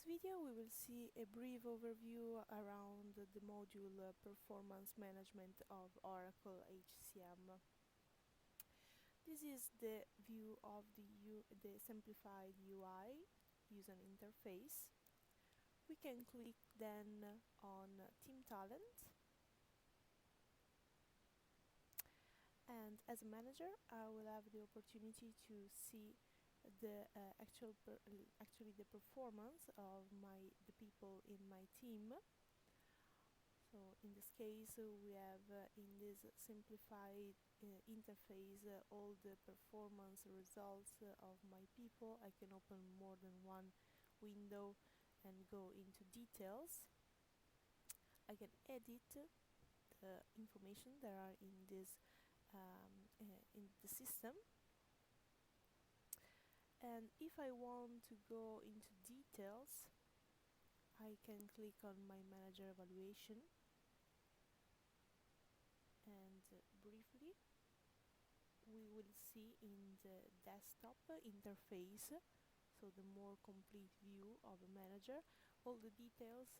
this video we will see a brief overview around the module Performance Management of Oracle HCM. This is the view of the simplified UI user interface. We can click then on Team Talent, and as a manager I will have the opportunity to see the actually the performance of the people in my team. So in this case we have in this simplified interface all the performance results of my people. I can open more than one window and go into details. I can edit the information that are in this in the system, and if I want to go into details I can click on my manager evaluation, and briefly we will see in the desktop interface, so the more complete view of a manager, all the details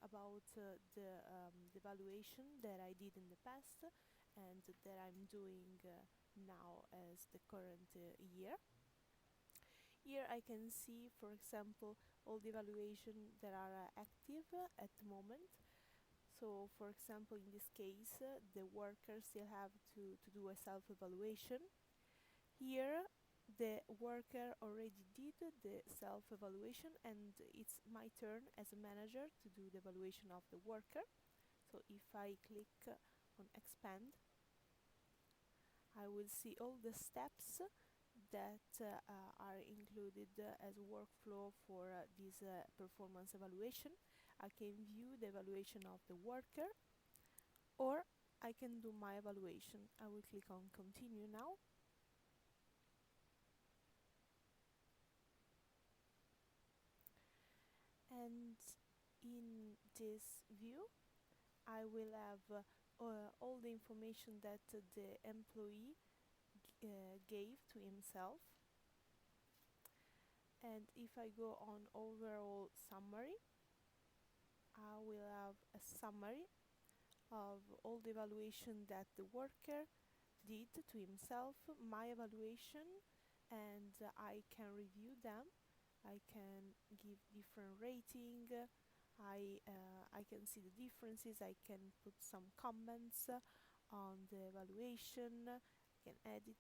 about the evaluation that I did in the past and that I'm doing now as the current year. Here I can see, for example, all the evaluation that are active at the moment. So, for example, in this case, the workers still have to do a self-evaluation. Here, the worker already did the self-evaluation, and it's my turn as a manager to do the evaluation of the worker. So, if I click on Expand, I will see all the steps that are included as a workflow for this performance evaluation. I can view the evaluation of the worker, or I can do my evaluation. I will click on Continue now. And in this view, I will have all the information that the employee gave to himself. And if I go on overall summary, I will have a summary of all the evaluation that the worker did to himself, my evaluation, and I can review them. I can give different rating. I can see the differences. I can put some comments on the evaluation. I can edit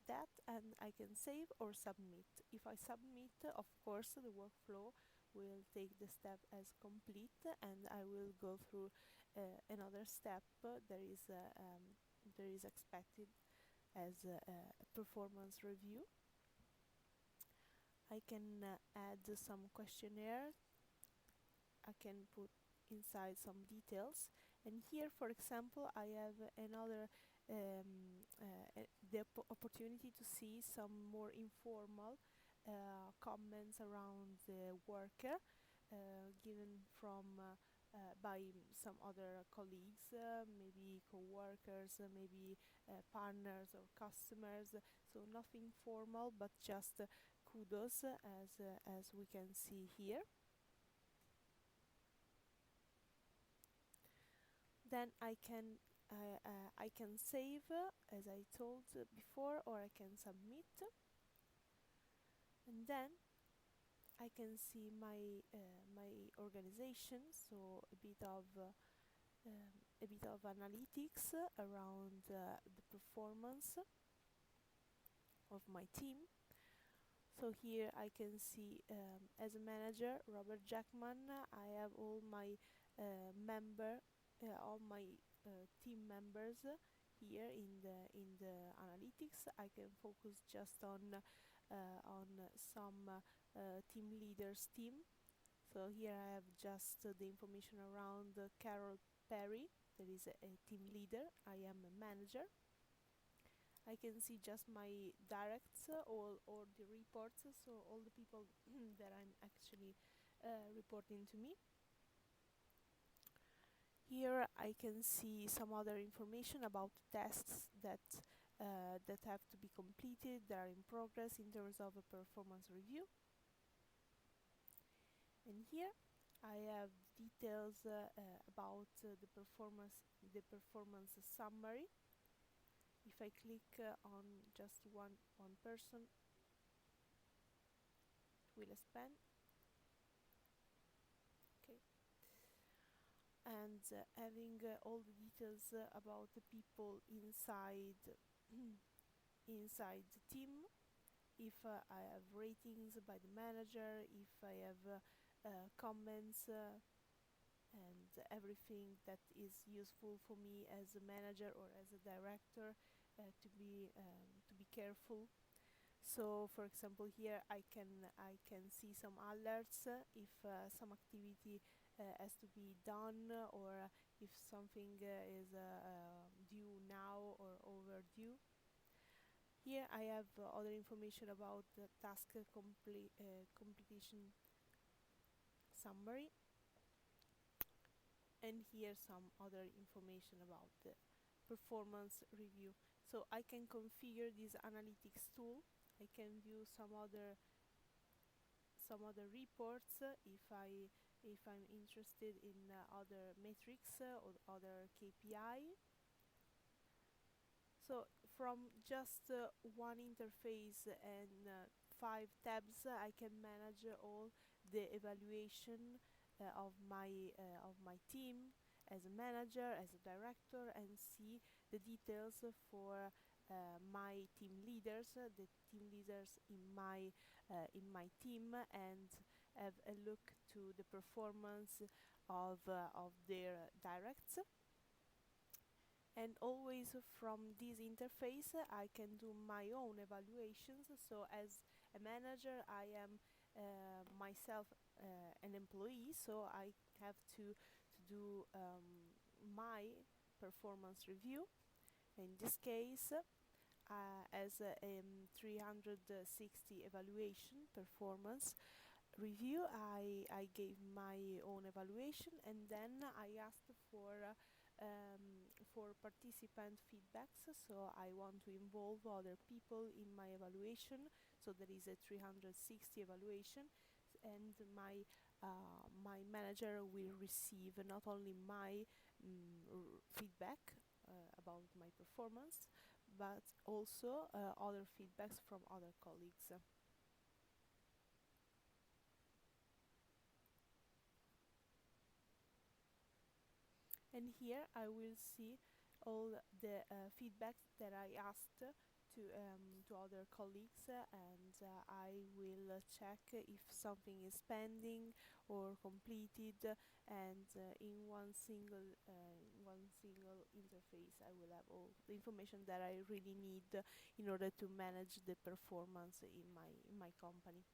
that, and I can save or submit. If I submit, of course, the workflow will take the step as complete, and I will go through another step there is expected as a performance review. I can add some questionnaire. I can put inside some details, and here, for example, I have another the opportunity to see some more informal comments around the worker given from by some other colleagues, maybe co-workers, maybe partners or customers. So nothing formal, but just kudos, as we can see here. Then I can save, as I told before, or I can submit, and then I can see my my organization, so a bit of analytics around the performance of my team. So here I can see, as a manager, Robert Jackman, I have all my all my team members here in the analytics. I can focus just on some team leaders team. So here I have just the information around Carol Perry, that is a team leader. I am a manager. I can see just my directs or the reports, so all the people that I'm actually reporting to me. Here I can see some other information about tests that that have to be completed, that are in progress in terms of a performance review. And here I have details about the performance summary. If I click on just one person, it will expand. Okay, and having all the details about the people inside inside the team. If I have ratings by the manager, if I have comments and everything that is useful for me as a manager or as a director to be careful. So, for example, here I can see some alerts if some activity has to be done, or if something is due now or overdue. Here I have other information about the task completion summary, and here some other information about the performance review. So I can configure this analytics tool. I can view some other reports if I'm interested in other metrics or other KPI. So from just one interface and 5 tabs, I can manage all the evaluation of my team as a manager, as a director, and see the details for my team leaders, the team leaders in my team, and have a look to the performance of their directs. And always from this interface I can do my own evaluations. So as a manager I am myself an employee, so I have to do my performance review. In this case, as a 360 evaluation performance review, I gave my own evaluation, and then I asked for participant feedbacks. So I want to involve other people in my evaluation. So there is a 360 evaluation, and my manager will receive not only my feedback about my performance, but also other feedbacks from other colleagues. And here I will see all the feedbacks that I asked to other colleagues, and I will check if something is pending or completed, and in one single interface I will have all the information that I really need in order to manage the performance in my company.